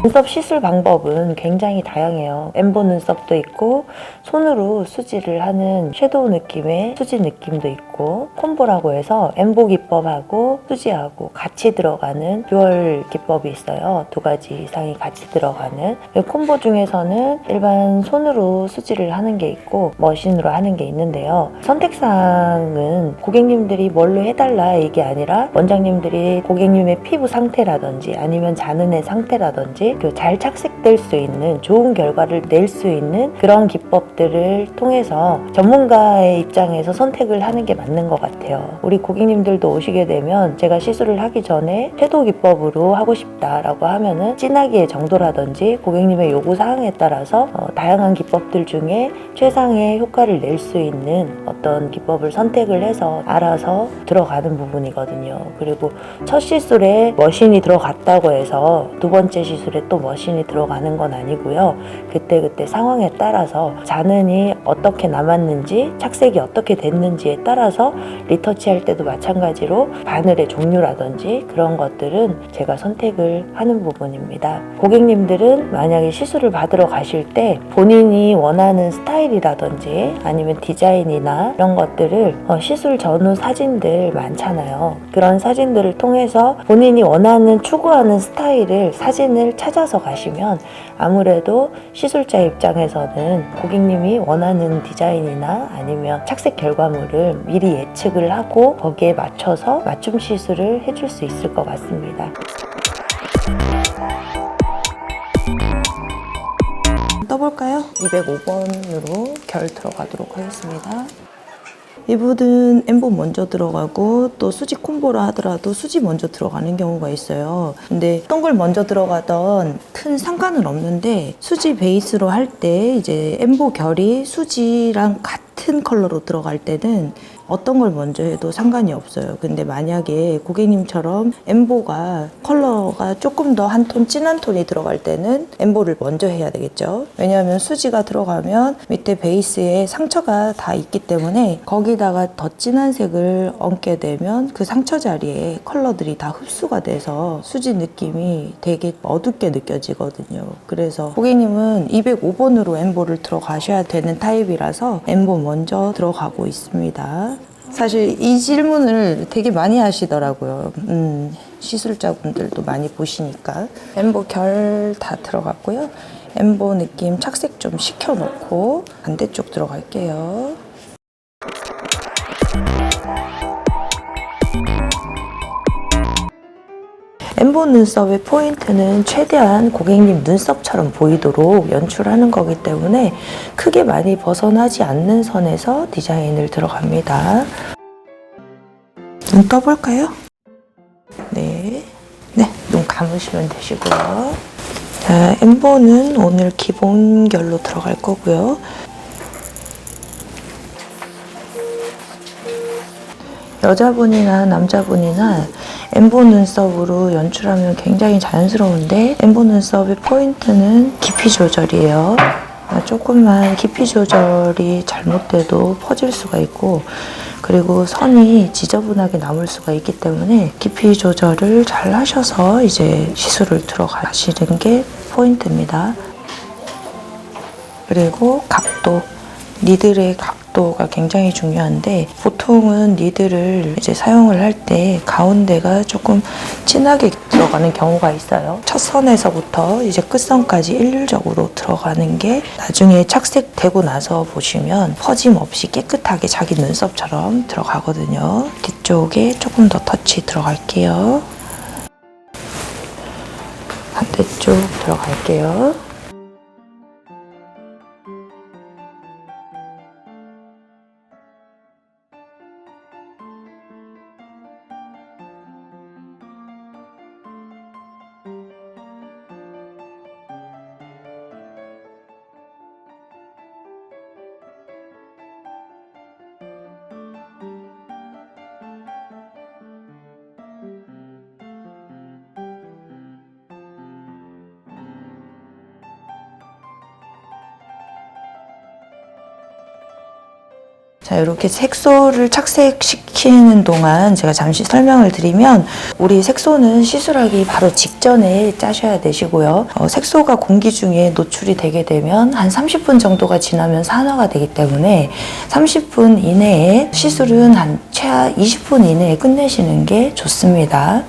눈썹 시술 방법은 굉장히 다양해요. 엠보 눈썹도 있고 손으로 수지를 하는 섀도우 느낌의 수지 느낌도 있고, 콤보라고 해서 엠보 기법하고 수지하고 같이 들어가는 듀얼 기법이 있어요. 두 가지 이상이 같이 들어가는. 콤보 중에서는 일반 손으로 수지를 하는 게 있고 머신으로 하는 게 있는데요. 선택사항은 고객님들이 뭘로 해달라 이게 아니라 원장님들이 고객님의 피부 상태라든지 아니면 잔흔의 상태라든지 잘 착색될 수 있는 좋은 결과를 낼 수 있는 그런 기법들을 통해서 전문가의 입장에서 선택을 하는 게 맞는 것 같아요. 우리 고객님들도 오시게 되면 제가 시술을 하기 전에 섀도우 기법으로 하고 싶다라고 하면은 진하기의 정도라든지 고객님의 요구사항에 따라서 다양한 기법들 중에 최상의 효과를 낼 수 있는 어떤 기법을 선택을 해서 알아서 들어가는 부분이거든요. 그리고 첫 시술에 머신이 들어갔다고 해서 두 번째 시술에 또 머신이 들어가는 건 아니고요. 그때그때 상황에 따라서 잔흔이 어떻게 남았는지 착색이 어떻게 됐는지에 따라서 리터치할 때도 마찬가지로 바늘의 종류라든지 그런 것들은 제가 선택을 하는 부분입니다. 고객님들은 만약에 시술을 받으러 가실 때 본인이 원하는 스타일이라든지 아니면 디자인이나 이런 것들을 시술 전후 사진들 많잖아요. 그런 사진들을 통해서 본인이 원하는 추구하는 스타일을 사진을 찾아서 가시면 아무래도 시술자 입장에서는 고객님이 원하는 디자인이나 아니면 착색 결과물을 미리 예측을 하고 거기에 맞춰서 맞춤 시술을 해줄 수 있을 것 같습니다. 떠볼까요? 205번으로 결 들어가도록 하겠습니다. 이분은 엠보 먼저 들어가고 또 수지 콤보로 하더라도 수지 먼저 들어가는 경우가 있어요. 근데 어떤 걸 먼저 들어가던 큰 상관은 없는데 수지 베이스로 할 때 이제 엠보 결이 수지랑 같은 컬러로 들어갈 때는 어떤 걸 먼저 해도 상관이 없어요. 근데 만약에 고객님처럼 엠보가 컬러가 조금 더 한 톤 진한 톤이 들어갈 때는 엠보를 먼저 해야 되겠죠. 왜냐하면 수지가 들어가면 밑에 베이스에 상처가 다 있기 때문에 거기다가 더 진한 색을 얹게 되면 그 상처 자리에 컬러들이 다 흡수가 돼서 수지 느낌이 되게 어둡게 느껴지거든요. 그래서 고객님은 205번으로 엠보를 들어가셔야 되는 타입이라서 엠보 먼저 들어가고 있습니다. 사실 이 질문을 되게 많이 하시더라고요. 시술자분들도 많이 보시니까. 엠보 결 다 들어갔고요. 엠보 느낌 착색 좀 시켜놓고 반대쪽 들어갈게요. 엠보 눈썹의 포인트는 최대한 고객님 눈썹처럼 보이도록 연출하는 거기 때문에 크게 많이 벗어나지 않는 선에서 디자인을 들어갑니다. 눈 떠볼까요? 네, 눈 감으시면 되시고요. 자, 엠보는 오늘 기본 결로 들어갈 거고요. 여자분이나 남자분이나 엠보 눈썹으로 연출하면 굉장히 자연스러운데 엠보 눈썹의 포인트는 깊이 조절이에요. 조금만 깊이 조절이 잘못돼도 퍼질 수가 있고 그리고 선이 지저분하게 남을 수가 있기 때문에 깊이 조절을 잘 하셔서 이제 시술을 들어가시는 게 포인트입니다. 그리고 각도, 니들의 각도가 굉장히 중요한데 보통은 니들을 이제 사용을 할 때 가운데가 조금 진하게 들어가는 경우가 있어요. 첫 선에서부터 이제 끝선까지 일률적으로 들어가는 게 나중에 착색되고 나서 보시면 퍼짐 없이 깨끗하게 자기 눈썹처럼 들어가거든요. 뒤쪽에 조금 더 터치 들어갈게요. 반대쪽 들어갈게요. 자, 이렇게 색소를 착색시키는 동안 제가 잠시 설명을 드리면, 우리 색소는 시술하기 바로 직전에 짜셔야 되시고요. 색소가 공기 중에 노출이 되게 되면 한 30분 정도가 지나면 산화가 되기 때문에 30분 이내에, 시술은 한 최하 20분 이내에 끝내시는 게 좋습니다.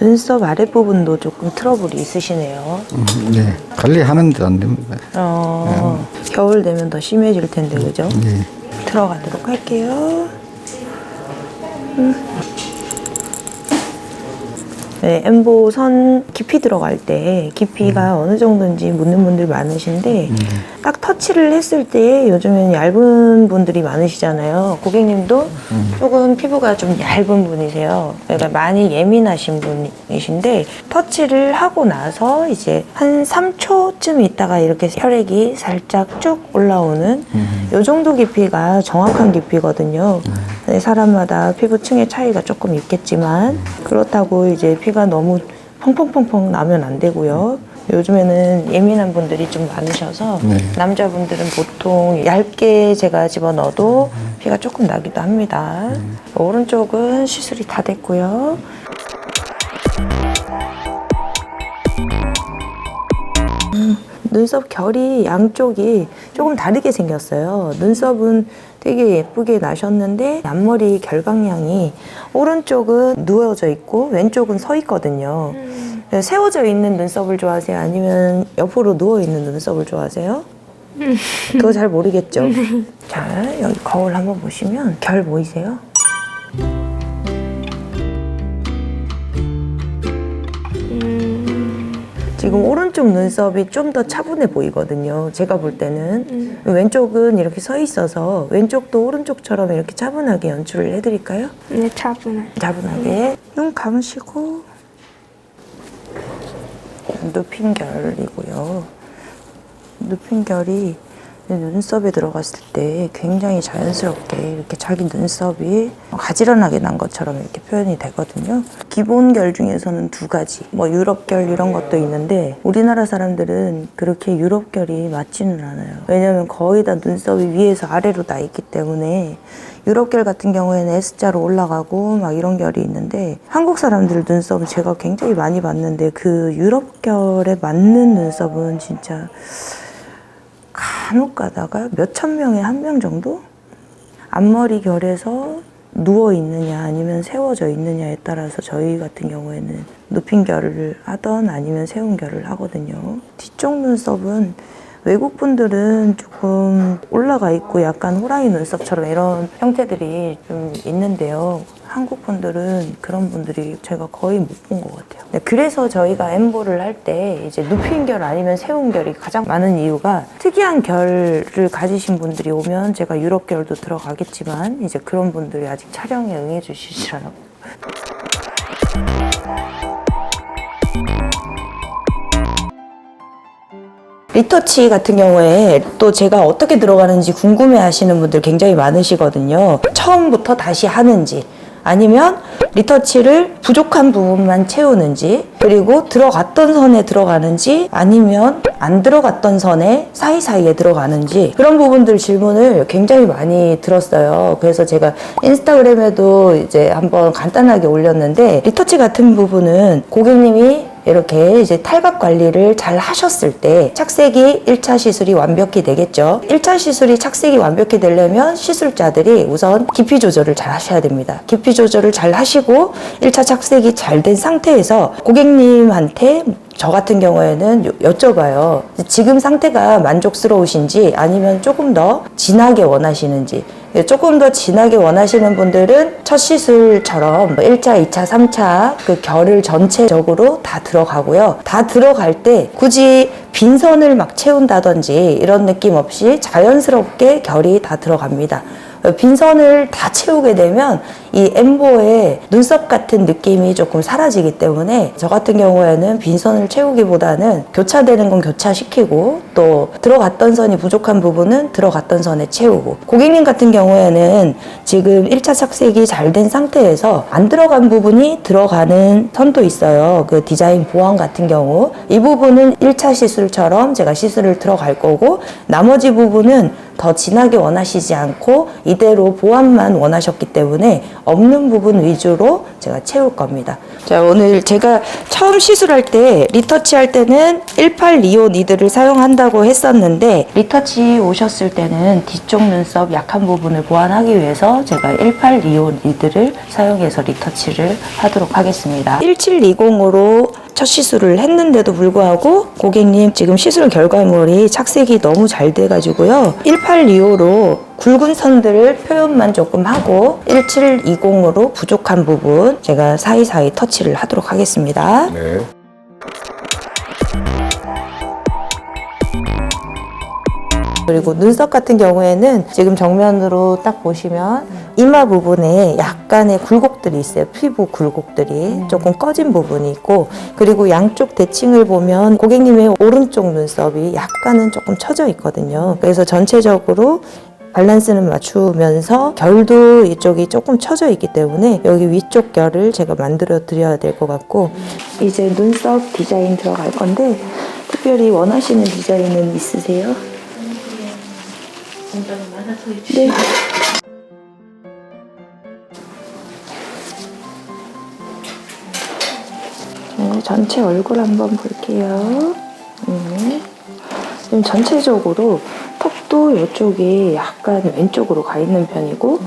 눈썹 아랫부분도 조금 트러블이 있으시네요. 네. 관리하는데 안 됩니다. 겨울 되면 더 심해질 텐데, 그죠? 네. 들어가도록 할게요. 네, 엠보 선 깊이 들어갈 때 깊이가 어느 정도인지 묻는 분들 많으신데, 딱 터치를 했을 때 요즘엔 얇은 분들이 많으시잖아요. 고객님도 조금 피부가 좀 얇은 분이세요. 그러니까 많이 예민하신 분이신데, 터치를 하고 나서 이제 한 3초쯤 있다가 이렇게 혈액이 살짝 쭉 올라오는 요 정도 깊이가 정확한 깊이거든요. 네, 사람마다 피부층의 차이가 조금 있겠지만, 그렇다고 이제 피가 너무 펑펑펑펑 나면 안 되고요. 요즘에는 예민한 분들이 좀 많으셔서 네. 남자분들은 보통 얇게 제가 집어넣어도 피가 조금 나기도 합니다. 오른쪽은 시술이 다 됐고요. 눈썹 결이 양쪽이 조금 다르게 생겼어요. 눈썹은 되게 예쁘게 나셨는데 앞머리 결방량이 오른쪽은 누워져 있고 왼쪽은 서 있거든요. 세워져 있는 눈썹을 좋아하세요? 아니면 옆으로 누워 있는 눈썹을 좋아하세요? 그거 잘 모르겠죠? 자, 여기 거울 한번 보시면 결 보이세요? 지금 오른쪽 눈썹이 좀 더 차분해 보이거든요. 제가 볼 때는. 왼쪽은 이렇게 서 있어서 왼쪽도 오른쪽처럼 이렇게 차분하게 연출을 해드릴까요? 네, 차분하게. 눈 감으시고 눕힌 결이고요. 눕힌 결이 눈썹에 들어갔을 때 굉장히 자연스럽게 이렇게 자기 눈썹이 가지런하게 난 것처럼 이렇게 표현이 되거든요. 기본 결 중에서는 두 가지, 뭐 유럽 결 이런 것도 있는데 우리나라 사람들은 그렇게 유럽 결이 맞지는 않아요. 왜냐면 거의 다 눈썹이 위에서 아래로 나 있기 때문에. 유럽 결 같은 경우에는 S자로 올라가고 막 이런 결이 있는데, 한국 사람들 눈썹은 제가 굉장히 많이 봤는데 그 유럽 결에 맞는 눈썹은 진짜 간혹 가다가 몇천 명에 한 명 정도? 앞머리 결에서 누워 있느냐 아니면 세워져 있느냐에 따라서 저희 같은 경우에는 눕힌 결을 하던 아니면 세운 결을 하거든요. 뒤쪽 눈썹은 외국 분들은 조금 올라가 있고 약간 호랑이 눈썹처럼 이런 형태들이 좀 있는데요. 한국 분들은 그런 분들이 제가 거의 못 본 것 같아요. 네, 그래서 저희가 엠보를 할 때 이제 눕힌 결 아니면 세운 결이 가장 많은 이유가, 특이한 결을 가지신 분들이 오면 제가 유럽 결도 들어가겠지만 이제 그런 분들이 아직 촬영에 응해 주시지 않았고. 리터치 같은 경우에 또 제가 어떻게 들어가는지 궁금해 하시는 분들 굉장히 많으시거든요. 처음부터 다시 하는지, 아니면 리터치를 부족한 부분만 채우는지, 그리고 들어갔던 선에 들어가는지 아니면 안 들어갔던 선에 사이사이에 들어가는지, 그런 부분들 질문을 굉장히 많이 들었어요. 그래서 제가 인스타그램에도 이제 한번 간단하게 올렸는데, 리터치 같은 부분은 고객님이 이렇게 이제 탈각 관리를 잘 하셨을 때 착색이 1차 시술이 완벽히 되겠죠. 1차 시술이 착색이 완벽히 되려면 시술자들이 우선 깊이 조절을 잘 하셔야 됩니다. 깊이 조절을 잘 하시고 1차 착색이 잘 된 상태에서 고객님한테 저 같은 경우에는 여쭤봐요. 지금 상태가 만족스러우신지 아니면 조금 더 진하게 원하시는지. 조금 더 진하게 원하시는 분들은 첫 시술처럼 1차, 2차, 3차 그 결을 전체적으로 다 들어가고요. 다 들어갈 때 굳이 빈선을 막 채운다든지 이런 느낌 없이 자연스럽게 결이 다 들어갑니다. 빈선을 다 채우게 되면 이 엠보의 눈썹 같은 느낌이 조금 사라지기 때문에 저 같은 경우에는 빈선을 채우기보다는 교차되는 건 교차시키고 또 들어갔던 선이 부족한 부분은 들어갔던 선에 채우고, 고객님 같은 경우에는 지금 1차 착색이 잘 된 상태에서 안 들어간 부분이 들어가는 선도 있어요. 그 디자인 보완 같은 경우 이 부분은 1차 시술처럼 제가 시술을 들어갈 거고, 나머지 부분은 더 진하게 원하시지 않고 이대로 보완만 원하셨기 때문에 없는 부분 위주로 제가 채울 겁니다. 자, 오늘 제가 처음 시술할 때 리터치 할 때는 1825 니드를 사용한다고 했었는데, 리터치 오셨을 때는 뒤쪽 눈썹 약한 부분을 보완하기 위해서 제가 1825 니드를 사용해서 리터치를 하도록 하겠습니다. 1720으로 첫 시술을 했는데도 불구하고 고객님 지금 시술 결과물이 착색이 너무 잘 돼가지고요, 1825로 굵은 선들을 표현만 조금 하고 1720으로 부족한 부분 제가 사이사이 터치를 하도록 하겠습니다. 네. 그리고 눈썹 같은 경우에는 지금 정면으로 딱 보시면 이마 부분에 약간의 굴곡들이 있어요. 피부 굴곡들이 조금 꺼진 부분이 있고, 그리고 양쪽 대칭을 보면 고객님의 오른쪽 눈썹이 약간은 조금 처져 있거든요. 그래서 전체적으로 밸런스는 맞추면서 결도 이쪽이 조금 처져 있기 때문에 여기 위쪽 결을 제가 만들어 드려야 될 것 같고, 이제 눈썹 디자인 들어갈 건데 특별히 원하시는 디자인은 있으세요? 네. 전체 얼굴 한번 볼게요. 지금 전체적으로 턱도 이쪽이 약간 왼쪽으로 가 있는 편이고,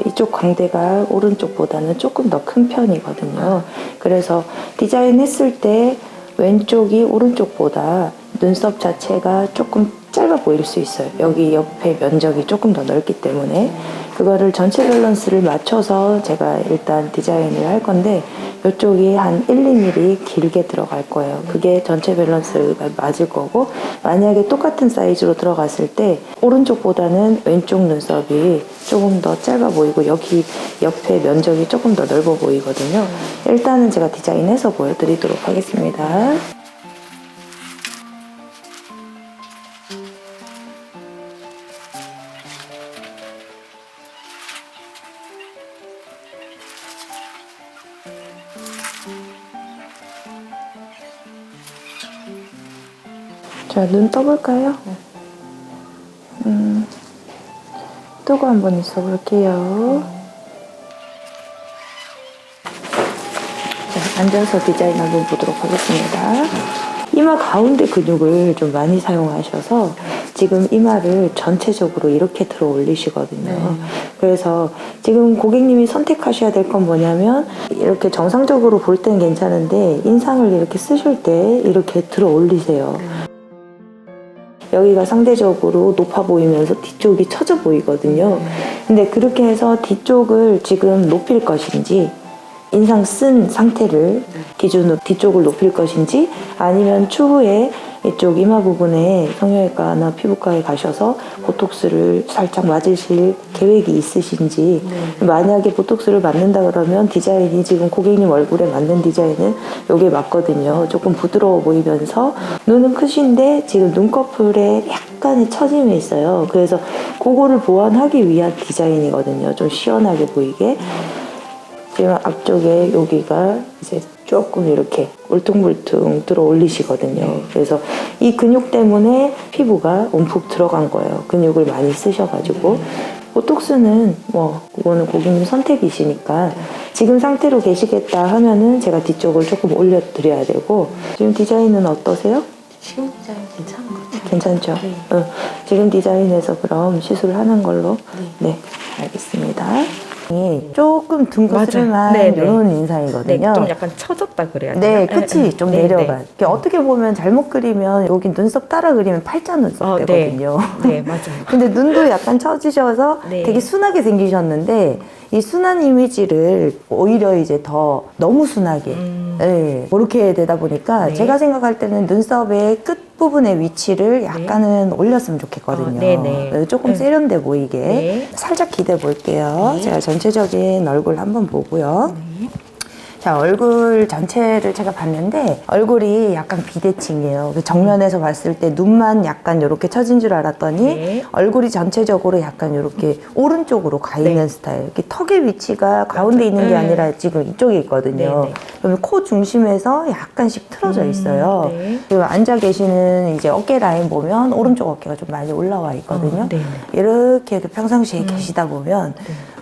이쪽 광대가 오른쪽보다는 조금 더 큰 편이거든요. 그래서 디자인 했을 때 왼쪽이 오른쪽보다 눈썹 자체가 조금 짧아 보일 수 있어요. 여기 옆에 면적이 조금 더 넓기 때문에 그거를 전체 밸런스를 맞춰서 제가 일단 디자인을 할 건데, 이쪽이 한 1, 2mm 길게 들어갈 거예요. 그게 전체 밸런스가 맞을 거고, 만약에 똑같은 사이즈로 들어갔을 때 오른쪽보다는 왼쪽 눈썹이 조금 더 짧아 보이고 여기 옆에 면적이 조금 더 넓어 보이거든요. 일단은 제가 디자인해서 보여드리도록 하겠습니다. 자, 눈 떠볼까요? 뜨고 한번 있어볼게요. 자, 앉아서 디자인 한번 보도록 하겠습니다. 이마 가운데 근육을 좀 많이 사용하셔서 지금 이마를 전체적으로 이렇게 들어 올리시거든요. 그래서 지금 고객님이 선택하셔야 될 건 뭐냐면, 이렇게 정상적으로 볼 때는 괜찮은데 인상을 이렇게 쓰실 때 이렇게 들어 올리세요. 여기가 상대적으로 높아 보이면서 뒤쪽이 처져 보이거든요. 근데 그렇게 해서 뒤쪽을 지금 높일 것인지, 인상 쓴 상태를 기준으로 뒤쪽을 높일 것인지, 아니면 추후에 이쪽 이마 부분에 성형외과나 피부과에 가셔서 보톡스를 살짝 맞으실 계획이 있으신지, 만약에 보톡스를 맞는다 그러면 디자인이 지금 고객님 얼굴에 맞는 디자인은 요게 맞거든요. 조금 부드러워 보이면서 눈은 크신데 지금 눈꺼풀에 약간의 처짐이 있어요. 그래서 그거를 보완하기 위한 디자인이거든요. 좀 시원하게 보이게. 지금 앞쪽에 여기가 이제 조금 이렇게 울퉁불퉁 들어 올리시거든요. 그래서 이 근육 때문에 피부가 움푹 들어간 거예요. 근육을 많이 쓰셔가지고. 보톡스는 뭐 그거는 고객님 선택이시니까 지금 상태로 계시겠다 하면은 제가 뒤쪽을 조금 올려드려야 되고. 지금 디자인은 어떠세요? 지금 디자인 괜찮은 것 같아요. 괜찮죠? 네. 지금 디자인에서 그럼 시술을 하는 걸로. 네, 알겠습니다. 조금 둥그스름한 맞아요. 네, 네. 이런 네, 인상이거든요. 좀 약간 처졌다 그래야 네, 되나? 끝이 좀 네, 내려가. 네. 이게 어떻게 보면 잘못 그리면 여기 눈썹 따라 그리면 팔자 눈썹 되거든요. 네, 맞아요. 근데 눈도 약간 처지셔서 네. 되게 순하게 생기셨는데, 이 순한 이미지를 오히려 이제 너무 순하게, 네, 그렇게 되다 보니까 네. 제가 생각할 때는 눈썹의 끝 부분의 위치를 약간은 올렸으면 좋겠거든요. 네네. 조금 세련돼 보이게 네. 살짝 기대 볼게요. 네. 제가 전체적인 얼굴 한번 보고요. 자, 얼굴 전체를 제가 봤는데 얼굴이 약간 비대칭이에요. 정면에서 봤을 때 눈만 약간 이렇게 처진 줄 알았더니 네. 얼굴이 전체적으로 약간 이렇게 오른쪽으로 가 있는 네. 스타일. 이렇게 턱의 위치가 가운데 있는 게 아니라 지금 이쪽에 있거든요. 네, 네. 그러면 코 중심에서 약간씩 틀어져 있어요. 네. 그리고 앉아 계시는 이제 어깨 라인 보면 오른쪽 어깨가 좀 많이 올라와 있거든요. 네. 이렇게 평상시에 계시다 보면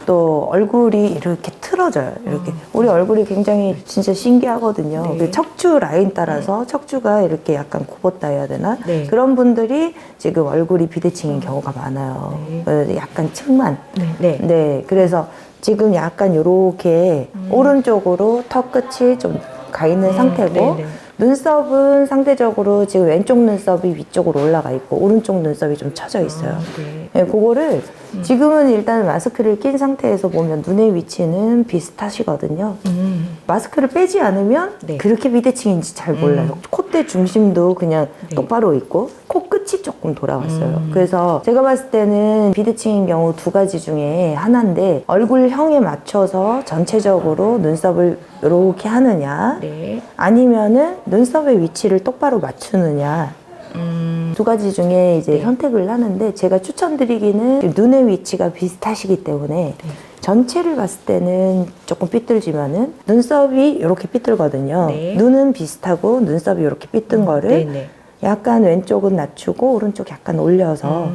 또 얼굴이 이렇게 틀어져요. 이렇게 우리 얼굴이 굉장히 진짜 신기하거든요. 네. 그 척추 라인 따라서 척추가 이렇게 약간 굽었다 해야 되나? 네. 그런 분들이 지금 얼굴이 비대칭인 경우가 많아요. 약간 측만. 네. 네, 그래서 지금 약간 요렇게 오른쪽으로 턱 끝이 좀 가 있는 상태고 네네. 눈썹은 상대적으로 지금 왼쪽 눈썹이 위쪽으로 올라가 있고 오른쪽 눈썹이 좀 처져 있어요. 네. 네, 그거를 지금은 일단 마스크를 낀 상태에서 보면 눈의 위치는 비슷하시거든요. 마스크를 빼지 않으면 네. 그렇게 비대칭인지 잘 몰라요. 콧대 중심도 그냥 네. 똑바로 있고 코끝이 조금 돌아갔어요. 그래서 제가 봤을 때는 비대칭인 경우 두 가지 중에 하나인데 얼굴형에 맞춰서 전체적으로 눈썹을 이렇게 하느냐 네. 아니면은 눈썹의 위치를 똑바로 맞추느냐 두 가지 중에 이제 네. 선택을 하는데 제가 추천드리기는 눈의 위치가 비슷하시기 때문에 전체를 봤을 때는 조금 삐뚤지만은 눈썹이 이렇게 삐뚤거든요. 네. 눈은 비슷하고 눈썹이 이렇게 삐뚤 거를 네네. 약간 왼쪽은 낮추고 오른쪽 약간 올려서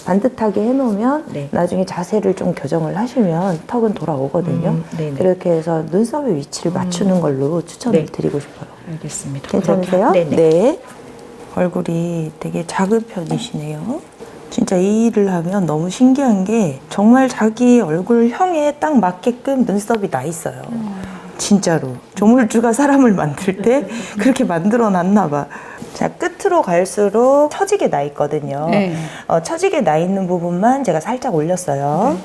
반듯하게 해놓으면 네. 나중에 자세를 좀 교정을 하시면 턱은 돌아오거든요. 네네. 이렇게 해서 눈썹의 위치를 맞추는 걸로 추천을 네. 드리고 싶어요. 알겠습니다. 괜찮으세요? 네네. 네. 얼굴이 되게 작은 편이시네요. 진짜 이 일을 하면 너무 신기한 게 정말 자기 얼굴형에 딱 맞게끔 눈썹이 나 있어요. 진짜로. 조물주가 사람을 만들 때 그렇게 만들어 놨나 봐. 자, 끝으로 갈수록 처지게 나 있거든요. 네. 처지게 나 있는 부분만 제가 살짝 올렸어요.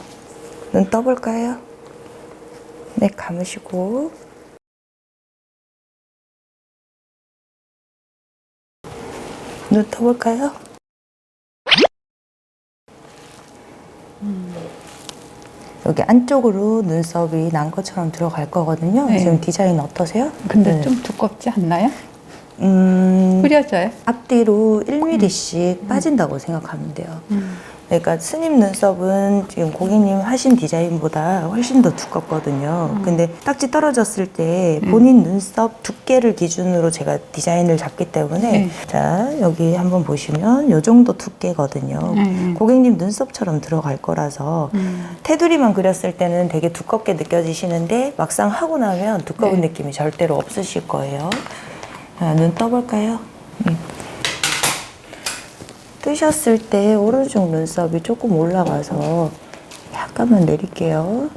눈 떠볼까요? 네, 감으시고. 눈 떠볼까요? 여기 안쪽으로 눈썹이 난 것처럼 들어갈 거거든요. 네. 지금 디자인 어떠세요? 근데 네. 좀 두껍지 않나요? 음, 흐려져요? 앞뒤로 1mm씩 빠진다고 생각하면 돼요. 그러니까 스님 눈썹은 지금 고객님 하신 디자인보다 훨씬 더 두껍거든요. 근데 딱지 떨어졌을 때 본인 눈썹 두께를 기준으로 제가 디자인을 잡기 때문에 네. 자, 여기 한번 보시면 요 정도 두께거든요. 고객님 눈썹처럼 들어갈 거라서 테두리만 그렸을 때는 되게 두껍게 느껴지시는데 막상 하고 나면 두꺼운 네. 느낌이 절대로 없으실 거예요. 자, 눈 떠볼까요? 뜨셨을 때 오른쪽 눈썹이 조금 올라가서 약간만 내릴게요.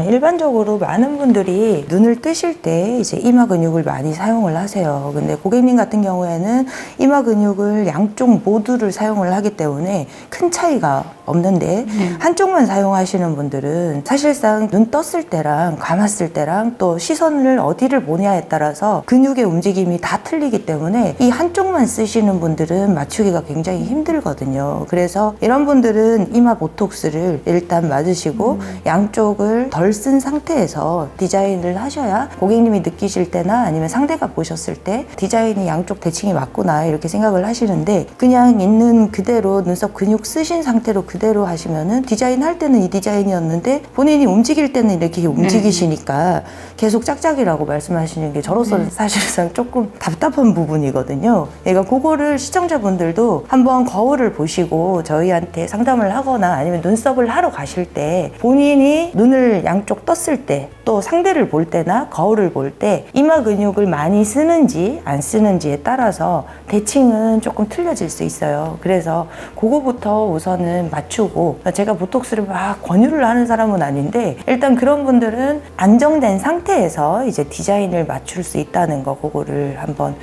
일반적으로 많은 분들이 눈을 뜨실 때 이제 이마 근육을 많이 사용을 하세요. 근데 고객님 같은 경우에는 이마 근육을 양쪽 모두를 사용을 하기 때문에 큰 차이가 없는데 한쪽만 사용하시는 분들은 사실상 눈 떴을 때랑 감았을 때랑 또 시선을 어디를 보냐에 따라서 근육의 움직임이 다 틀리기 때문에 이 한쪽만 쓰시는 분들은 맞추기가 굉장히 힘들거든요. 그래서 이런 분들은 이마 보톡스를 일단 맞으시고 양쪽을 덜 쓴 상태에서 디자인을 하셔야 고객님이 느끼실 때나 아니면 상대가 보셨을 때 디자인이 양쪽 대칭이 맞구나 이렇게 생각을 하시는데 그냥 있는 그대로 눈썹 근육 쓰신 상태로 그대로 하시면은 디자인 할 때는 이 디자인이었는데 본인이 움직일 때는 이렇게 움직이시니까 계속 짝짝이라고 말씀하시는 게 저로서는 사실상 조금 답답한 부분이거든요. 그러니까 그거를 시청자분들도 한번 거울을 보시고 저희한테 상담을 하거나 아니면 눈썹을 하러 가실 때 본인이 눈을 양쪽 떴을 때 또 상대를 볼 때나 거울을 볼 때 이마 근육을 많이 쓰는지 안 쓰는지에 따라서 대칭은 조금 틀려질 수 있어요. 그래서 그거부터 우선은 맞추고 제가 보톡스를 막 권유를 하는 사람은 아닌데 일단 그런 분들은 안정된 상태에서 이제 디자인을 맞출 수 있다는 거 그거를 한번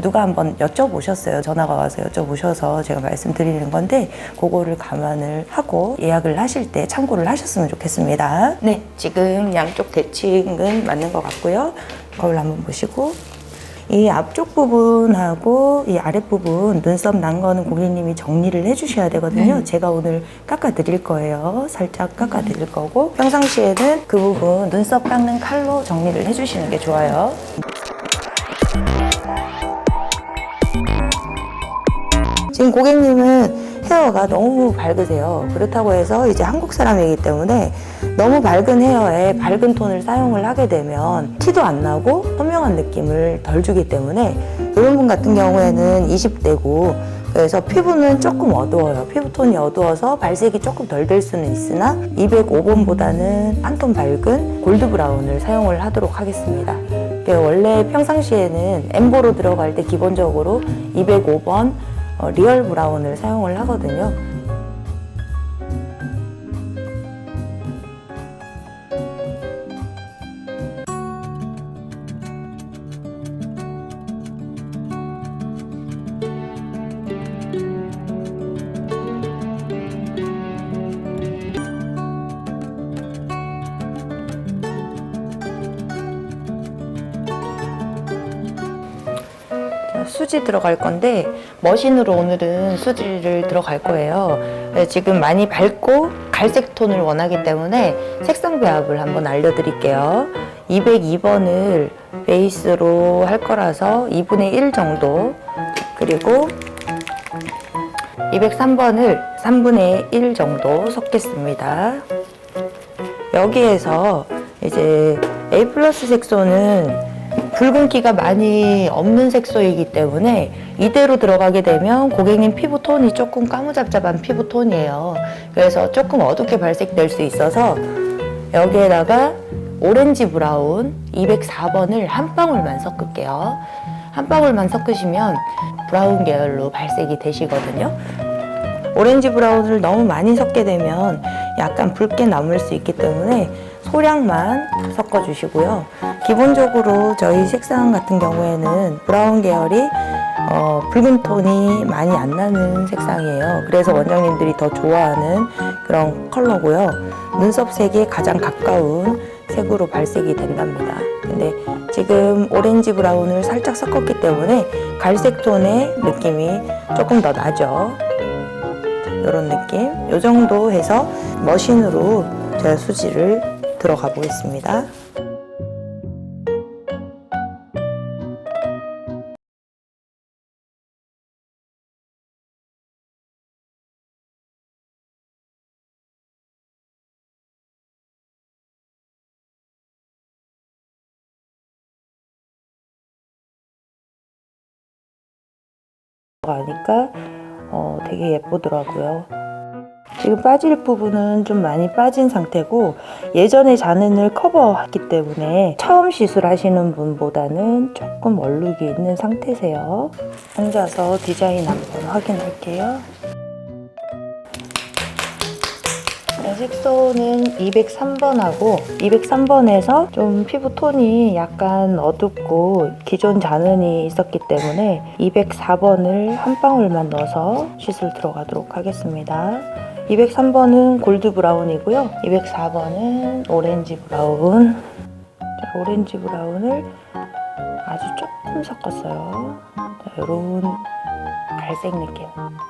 누가 한번 여쭤보셨어요. 전화가 와서 여쭤보셔서 제가 말씀드리는 건데 그거를 감안을 하고 예약을 하실 때 참고를 하셨으면 좋겠습니다. 네, 지금 양쪽 대칭은 맞는 것 같고요. 거울 한번 보시고 이 앞쪽 부분하고 이 아랫부분 눈썹 난 거는 고객님이 정리를 해주셔야 되거든요. 제가 오늘 깎아드릴 거예요. 살짝 깎아드릴 거고 평상시에는 그 부분 눈썹 깎는 칼로 정리를 해주시는 게 좋아요. 지금 고객님은 헤어가 너무 밝으세요. 그렇다고 해서 이제 한국 사람이기 때문에 너무 밝은 헤어에 밝은 톤을 사용을 하게 되면 티도 안 나고 선명한 느낌을 덜 주기 때문에 이런 분 같은 경우에는 20대고 그래서 피부는 조금 어두워요. 피부톤이 어두워서 발색이 조금 덜 될 수는 있으나 205번보다는 한 톤 밝은 골드 브라운을 사용을 하도록 하겠습니다. 원래 평상시에는 엠보로 들어갈 때 기본적으로 205번 리얼 브라운을 사용을 하거든요. 수지 들어갈 건데 머신으로 오늘은 수지를 들어갈 거예요. 지금 많이 밝고 갈색 톤을 원하기 때문에 색상 배합을 한번 알려드릴게요. 202번을 베이스로 할 거라서 2분의 1 정도, 그리고 203번을 3분의 1 정도 섞겠습니다. 여기에서 이제 A 플러스 색소는 붉은기가 많이 없는 색소이기 때문에 이대로 들어가게 되면 고객님 피부톤이 조금 까무잡잡한 피부톤이에요. 그래서 조금 어둡게 발색될 수 있어서 여기에다가 오렌지 브라운 204번을 한 방울만 섞을게요. 한 방울만 섞으시면 브라운 계열로 발색이 되시거든요. 오렌지 브라운을 너무 많이 섞게 되면 약간 붉게 남을 수 있기 때문에 소량만 섞어주시고요. 기본적으로 저희 색상 같은 경우에는 브라운 계열이 붉은 톤이 많이 안 나는 색상이에요. 그래서 원장님들이 더 좋아하는 그런 컬러고요. 눈썹 색에 가장 가까운 색으로 발색이 된답니다. 근데 지금 오렌지 브라운을 살짝 섞었기 때문에 갈색 톤의 느낌이 조금 더 나죠. 이런 느낌. 이 정도 해서 머신으로 제가 수지를 들어가 보겠습니다. 하니까 되게 예쁘더라고요. 지금 빠질 부분은 좀 많이 빠진 상태고 예전에 잔흔을 커버했기 때문에 처음 시술하시는 분보다는 조금 얼룩이 있는 상태세요. 앉아서 디자인 한번 확인할게요. 색소는 203번하고 203번에서 좀 피부톤이 약간 어둡고 기존 잔흔이 있었기 때문에 204번을 한 방울만 넣어서 시술 들어가도록 하겠습니다. 203번은 골드 브라운이고요. 204번은 오렌지 브라운. 자, 오렌지 브라운을 아주 조금 섞었어요. 자, 이런 갈색 느낌.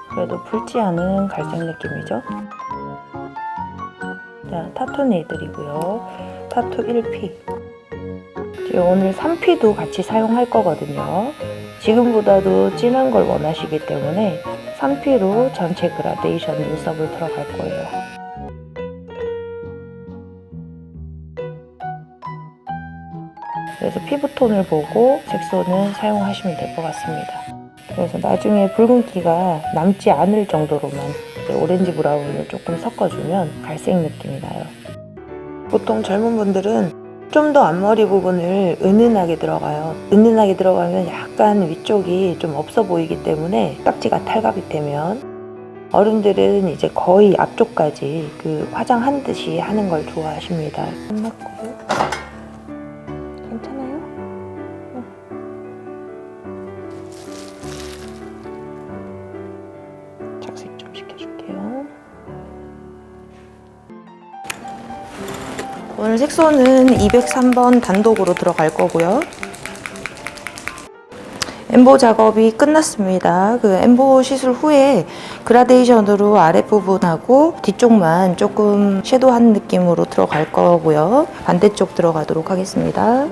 그래도 붉지 않은 갈색 느낌이죠. 자, 타투 네일들이고요. 타투 1P. 오늘 3P도 같이 사용할 거거든요. 지금보다도 진한 걸 원하시기 때문에 3P로 전체 그라데이션 눈썹을 들어갈 거예요. 그래서 피부톤을 보고 색소는 사용하시면 될 것 같습니다. 그래서 나중에 붉은기가 남지 않을 정도로만 오렌지 브라운을 조금 섞어주면 갈색 느낌이 나요. 보통 젊은 분들은 좀 더 앞머리 부분을 은은하게 들어가요. 은은하게 들어가면 약간 위쪽이 좀 없어 보이기 때문에 딱지가 탈갑이 되면, 어른들은 이제 거의 앞쪽까지 그 화장한 듯이 하는 걸 좋아하십니다. 끝났고요. 괜찮아요? 착색 좀 시켜줄게요. 오늘 색소는 203번 단독으로 들어갈 거고요. 엠보 작업이 끝났습니다. 그 엠보 시술 후에 그라데이션으로 아랫부분하고 뒤쪽만 조금 섀도우한 느낌으로 들어갈 거고요. 반대쪽 들어가도록 하겠습니다.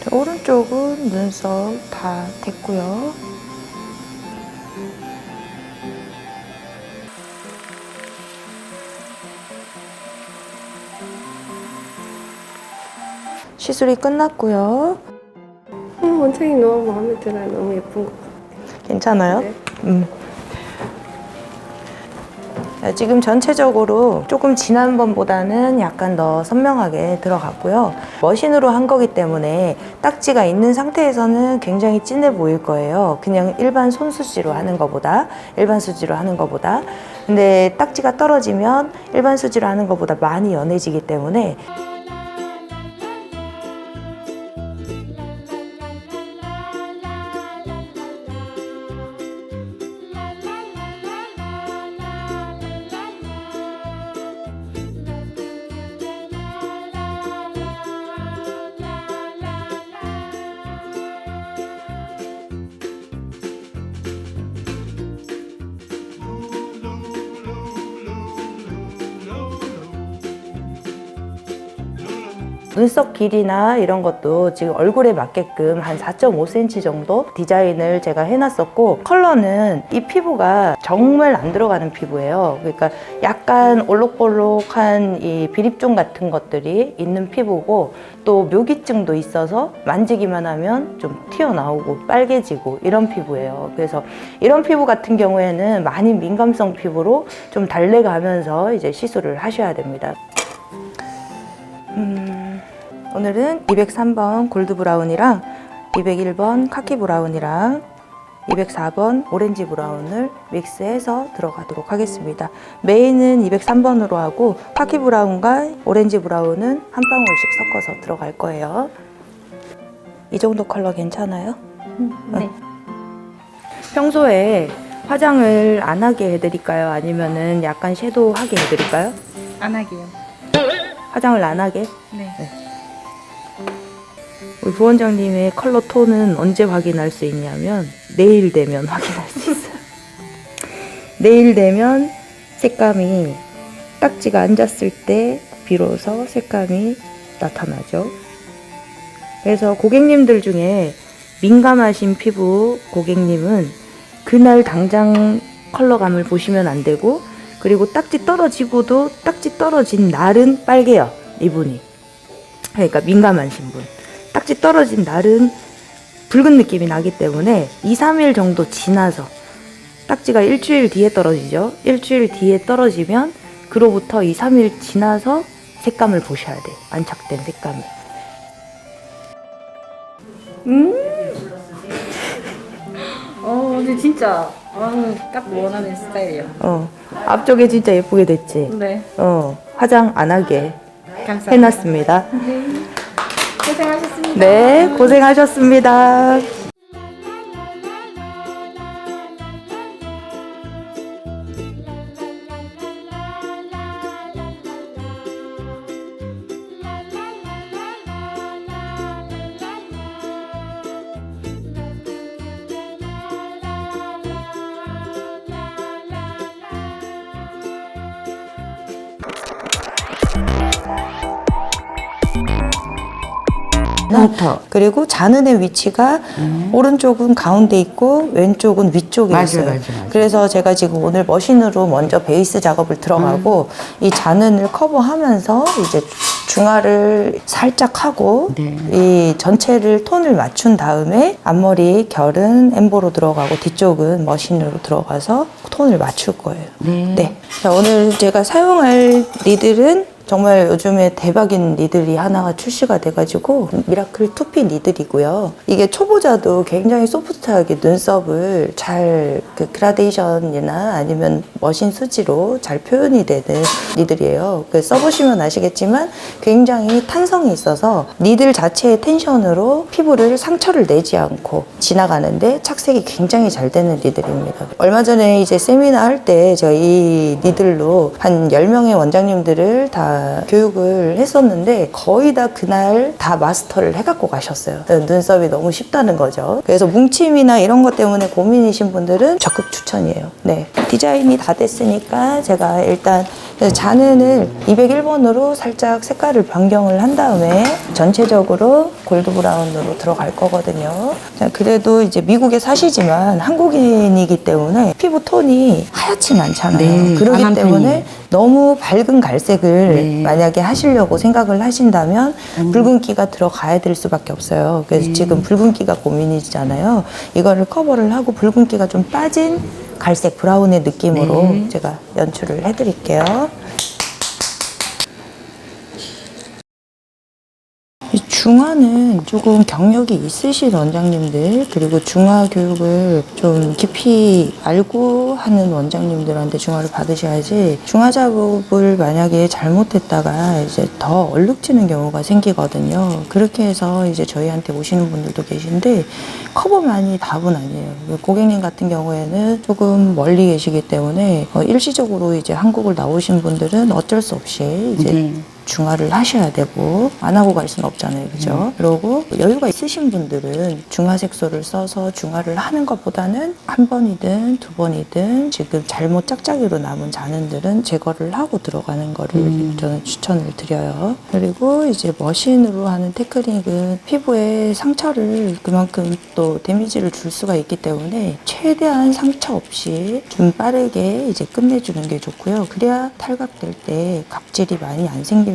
자, 오른쪽은 눈썹 다 됐고요. 시술이 끝났고요. 원장님 너무 마음에 들어요. 너무 예쁜 것 같아요. 괜찮아요? 네. 자, 지금 전체적으로 조금 지난번보다는 약간 더 선명하게 들어갔고요. 머신으로 한 거기 때문에 딱지가 있는 상태에서는 굉장히 진해 보일 거예요. 그냥 일반 손수지로 하는 거보다, 일반 수지로 하는 거보다. 근데 딱지가 떨어지면 일반 수지로 하는 거보다 많이 연해지기 때문에 눈썹 길이나 이런 것도 지금 얼굴에 맞게끔 한 4.5cm 정도 디자인을 제가 해놨었고, 컬러는 이 피부가 정말 안 들어가는 피부예요. 그러니까 약간 올록볼록한 이 비립종 같은 것들이 있는 피부고, 또 묘기증도 있어서 만지기만 하면 좀 튀어나오고 빨개지고 이런 피부예요. 그래서 이런 피부 같은 경우에는 많이 민감성 피부로 좀 달래가면서 이제 시술을 하셔야 됩니다. 오늘은 203번 골드 브라운이랑 201번 카키 브라운이랑 204번 오렌지 브라운을 믹스해서 들어가도록 하겠습니다. 메인은 203번으로 하고 카키 브라운과 오렌지 브라운은 한 방울씩 섞어서 들어갈 거예요. 이 정도 컬러 괜찮아요? 네. 평소에 화장을 안 하게 해드릴까요? 아니면은 약간 섀도우 하게 해드릴까요? 안 하게요. 화장을 안 하게? 네. 우리 부원장님의 컬러 톤은 언제 확인할 수 있냐면 내일 되면 확인할 수 있어요. 내일 되면 색감이 딱지가 앉았을 때 비로소 색감이 나타나죠. 그래서 고객님들 중에 민감하신 피부 고객님은 그날 당장 컬러감을 보시면 안 되고, 그리고 딱지 떨어지고도 딱지 떨어진 날은 빨개요, 이분이. 그러니까 민감하신 분. 딱지 떨어진 날은 붉은 느낌이 나기 때문에 2, 3일 정도 지나서, 딱지가 일주일 뒤에 떨어지죠. 일주일 뒤에 떨어지면 그로부터 2, 3일 지나서 색감을 보셔야 돼요. 안착된 색감을. 근데 진짜 딱 원하는 스타일이에요. 앞쪽에 진짜 예쁘게 됐지? 네. 화장 안 하게 감사합니다. 해놨습니다. 고생하셨습니다. 네, 고생하셨습니다. 그리고 자눈의 위치가 오른쪽은 가운데 있고 왼쪽은 위쪽에 있어요. 맞아요. 그래서 제가 지금 오늘 머신으로 먼저 베이스 작업을 들어가고 이 자눈을 커버하면서 이제 중화를 살짝 하고 네. 이 전체를 톤을 맞춘 다음에 앞머리 결은 엠보로 들어가고 뒤쪽은 머신으로 들어가서 톤을 맞출 거예요. 네. 네. 자, 오늘 제가 사용할 니들은 정말 요즘에 대박인 니들이 하나가 출시가 돼가지고 미라클 투피 니들이고요. 이게 초보자도 굉장히 소프트하게 눈썹을 잘 그 그라데이션이나 아니면 머신 수지로 잘 표현이 되는 니들이에요. 써보시면 아시겠지만 굉장히 탄성이 있어서 니들 자체의 텐션으로 피부를 상처를 내지 않고 지나가는데 착색이 굉장히 잘 되는 니들입니다. 얼마 전에 이제 세미나 할 때 제가 이 니들로 한 10명의 원장님들을 다 교육을 했었는데 거의 다 그날 다 마스터를 해갖고 가셨어요. 눈썹이 너무 쉽다는 거죠. 그래서 뭉침이나 이런 것 때문에 고민이신 분들은 적극 추천이에요. 네, 디자인이 다 됐으니까 제가 일단 잔은을 201번으로 살짝 색깔을 변경을 한 다음에 전체적으로 골드 브라운으로 들어갈 거거든요. 자, 그래도 이제 미국에 사시지만 한국인이기 때문에 피부 톤이 하얗진 않잖아요. 네, 그렇기 환한 때문에 편이에요. 너무 밝은 갈색을 네. 만약에 하시려고 생각을 하신다면 붉은기가 들어가야 될 수밖에 없어요. 그래서 지금 붉은기가 고민이잖아요. 이거를 커버를 하고 붉은기가 좀 빠진 갈색 브라운의 느낌으로 제가 연출을 해드릴게요. 이 중화는 조금 경력이 있으신 원장님들 그리고 중화 교육을 좀 깊이 알고 하는 원장님들한테 중화를 받으셔야지 중화 작업을 만약에 잘못했다가 이제 더 얼룩지는 경우가 생기거든요. 그렇게 해서 이제 저희한테 오시는 분들도 계신데 커버만이 답은 아니에요. 고객님 같은 경우에는 조금 멀리 계시기 때문에 일시적으로 이제 한국을 나오신 분들은 어쩔 수 없이 이제 중화를 하셔야 되고 안 하고 갈 수는 없잖아요. 그죠? 그리고 여유가 있으신 분들은 중화 색소를 써서 중화를 하는 것보다는 한 번이든 두 번이든 지금 잘못 짝짝이로 남은 잔흔들은 제거를 하고 들어가는 거를 저는 추천을 드려요. 그리고 이제 머신으로 하는 테크닉은 피부에 상처를 그만큼 또 데미지를 줄 수가 있기 때문에 최대한 상처 없이 좀 빠르게 이제 끝내주는 게 좋고요. 그래야 탈각될 때 각질이 많이 안 생기면서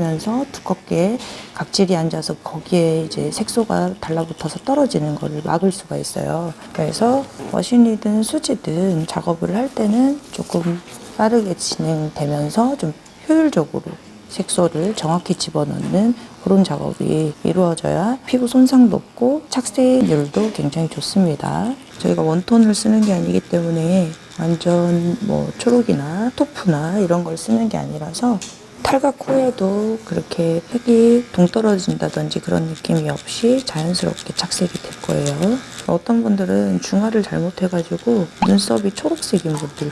두껍게 각질이 앉아서 거기에 이제 색소가 달라붙어서 떨어지는 거를 막을 수가 있어요. 그래서 머신이든 수지든 작업을 할 때는 조금 빠르게 진행되면서 좀 효율적으로 색소를 정확히 집어넣는 그런 작업이 이루어져야 피부 손상도 없고 착색률도 굉장히 좋습니다. 저희가 원톤을 쓰는 게 아니기 때문에 완전 뭐 초록이나 토프나 이런 걸 쓰는 게 아니라서 탈각 후에도 그렇게 팩이 동떨어진다든지 그런 느낌이 없이 자연스럽게 착색이 될 거예요. 어떤 분들은 중화를 잘못해가지고 눈썹이 초록색인 분들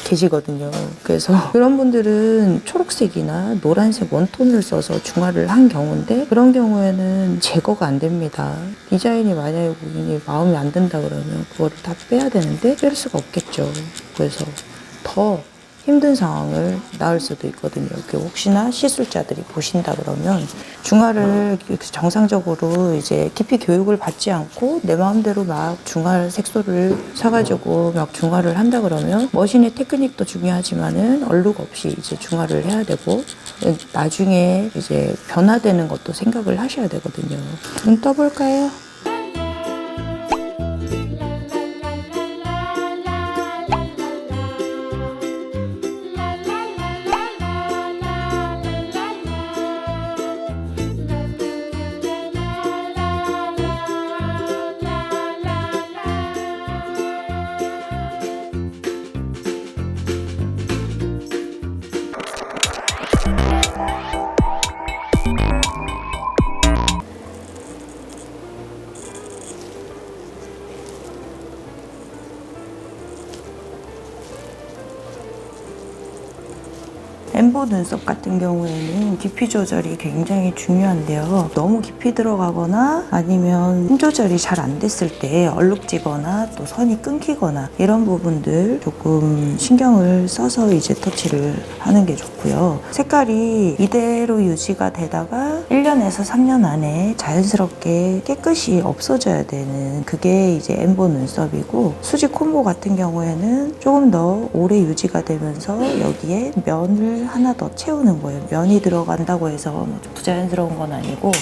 계시거든요. 그래서 그런 분들은 초록색이나 노란색 원톤을 써서 중화를 한 경우인데 그런 경우에는 제거가 안 됩니다. 디자인이 만약에 고객님이 마음에 안 든다 그러면 그거를 다 빼야 되는데 뺄 수가 없겠죠. 그래서 더 힘든 상황을 낳을 수도 있거든요. 혹시나 시술자들이 보신다 그러면 중화를 정상적으로 이제 깊이 교육을 받지 않고 내 마음대로 막 중화 색소를 사가지고 막 중화를 한다 그러면 머신의 테크닉도 중요하지만은 얼룩 없이 이제 중화를 해야 되고 나중에 이제 변화되는 것도 생각을 하셔야 되거든요. 눈 떠볼까요? 엠보 눈썹 같은 경우에는 깊이 조절이 굉장히 중요한데요. 너무 깊이 들어가거나 아니면 힘 조절이 잘 안 됐을 때 얼룩지거나 또 선이 끊기거나 이런 부분들 조금 신경을 써서 이제 터치를 하는 게 좋고요. 색깔이 이대로 유지가 되다가 1년에서 3년 안에 자연스럽게 깨끗이 없어져야 되는 그게 이제 엠보 눈썹이고 수지 콤보 같은 경우에는 조금 더 오래 유지가 되면서 여기에 면을 하나 더 채우는 거예요. 면이 들어간다고 해서 좀 부자연스러운 건 아니고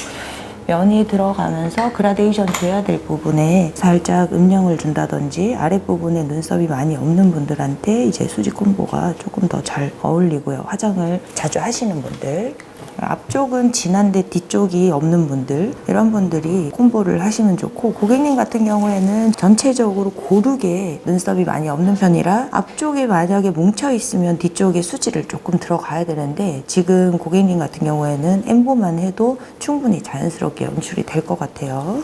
면이 들어가면서 그라데이션 돼야 될 부분에 살짝 음영을 준다든지 아랫부분에 눈썹이 많이 없는 분들한테 이제 수지 콤보가 조금 더 잘 어울리고요. 화장을 자주 하시는 분들 앞쪽은 진한데 뒤쪽이 없는 분들, 이런 분들이 콤보를 하시면 좋고, 고객님 같은 경우에는 전체적으로 고르게 눈썹이 많이 없는 편이라 앞쪽에 만약에 뭉쳐 있으면 뒤쪽에 수지를 조금 들어가야 되는데, 지금 고객님 같은 경우에는 엠보만 해도 충분히 자연스럽게 연출이 될 것 같아요.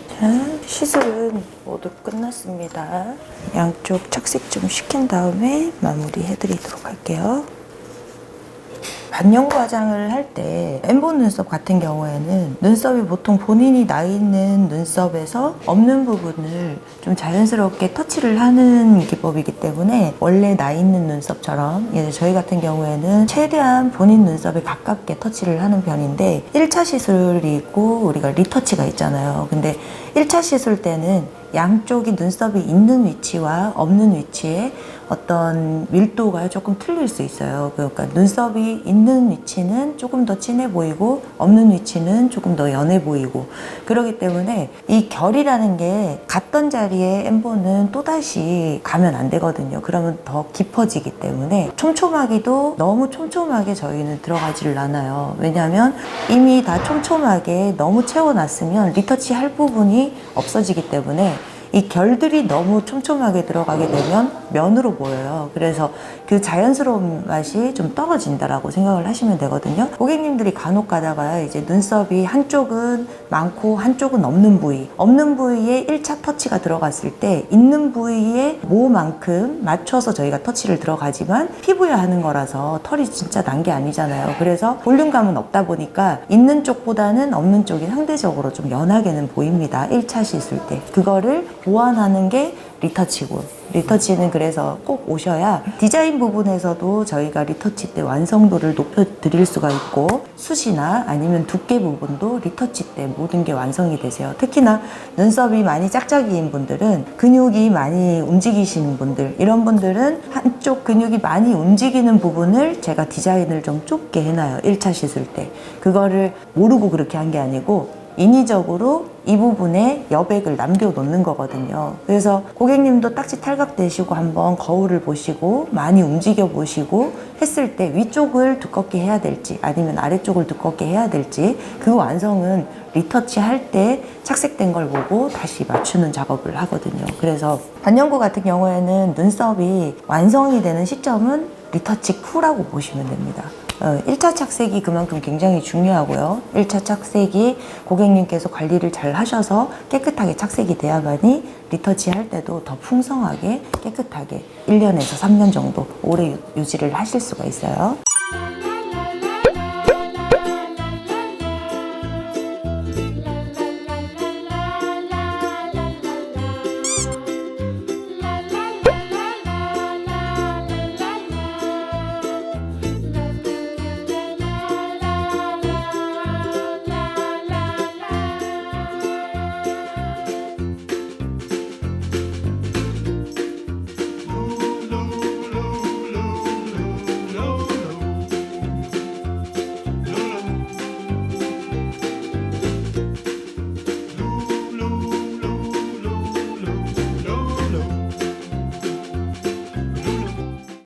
자, 시술은 모두 끝났습니다. 양쪽 착색 좀 시킨 다음에 마무리 해드리도록 할게요. 반영구 화장을 할 때 엠보 눈썹 같은 경우에는 눈썹이 보통 본인이 나 있는 눈썹에서 없는 부분을 좀 자연스럽게 터치를 하는 기법이기 때문에 원래 나 있는 눈썹처럼 이제 저희 같은 경우에는 최대한 본인 눈썹에 가깝게 터치를 하는 편인데, 1차 시술이 있고 우리가 리터치가 있잖아요. 근데 1차 시술 때는 양쪽이 눈썹이 있는 위치와 없는 위치에 어떤 밀도가 조금 틀릴 수 있어요. 그러니까 눈썹이 있는 위치는 조금 더 진해 보이고 없는 위치는 조금 더 연해 보이고, 그렇기 때문에 이 결이라는 게 갔던 자리에 엠보는 또다시 가면 안 되거든요. 그러면 더 깊어지기 때문에 촘촘하기도 너무 촘촘하게 저희는 들어가지를 않아요. 왜냐하면 이미 다 촘촘하게 너무 채워놨으면 리터치 할 부분이 없어지기 때문에 이 결들이 너무 촘촘하게 들어가게 되면 면으로 보여요. 그래서 그 자연스러운 맛이 좀 떨어진다라고 생각을 하시면 되거든요. 고객님들이 간혹 가다가 이제 눈썹이 한쪽은 많고 한쪽은 없는 부위, 없는 부위에 1차 터치가 들어갔을 때 있는 부위에 모만큼 맞춰서 저희가 터치를 들어가지만 피부야 하는 거라서 털이 진짜 난 게 아니잖아요. 그래서 볼륨감은 없다 보니까 있는 쪽보다는 없는 쪽이 상대적으로 좀 연하게는 보입니다. 1차 시술 때. 그거를 보완하는 게 리터치고, 리터치는 그래서 꼭 오셔야 디자인 부분에서도 저희가 리터치 때 완성도를 높여드릴 수가 있고, 숱이나 아니면 두께 부분도 리터치 때 모든 게 완성이 되세요. 특히나 눈썹이 많이 짝짝이인 분들은, 근육이 많이 움직이시는 분들, 이런 분들은 한쪽 근육이 많이 움직이는 부분을 제가 디자인을 좀 좁게 해놔요. 1차 시술 때. 그거를 모르고 그렇게 한 게 아니고 인위적으로 이 부분에 여백을 남겨놓는 거거든요. 그래서 고객님도 딱지 탈각되시고 한번 거울을 보시고 많이 움직여 보시고 했을 때 위쪽을 두껍게 해야 될지 아니면 아래쪽을 두껍게 해야 될지, 그 완성은 리터치 할 때 착색된 걸 보고 다시 맞추는 작업을 하거든요. 그래서 반영구 같은 경우에는 눈썹이 완성이 되는 시점은 리터치 후라고 보시면 됩니다. 1차 착색이 그만큼 굉장히 중요하고요. 1차 착색이 고객님께서 관리를 잘 하셔서 깨끗하게 착색이 돼야만이 리터치 할 때도 더 풍성하게 깨끗하게 1년에서 3년 정도 오래 유지를 하실 수가 있어요.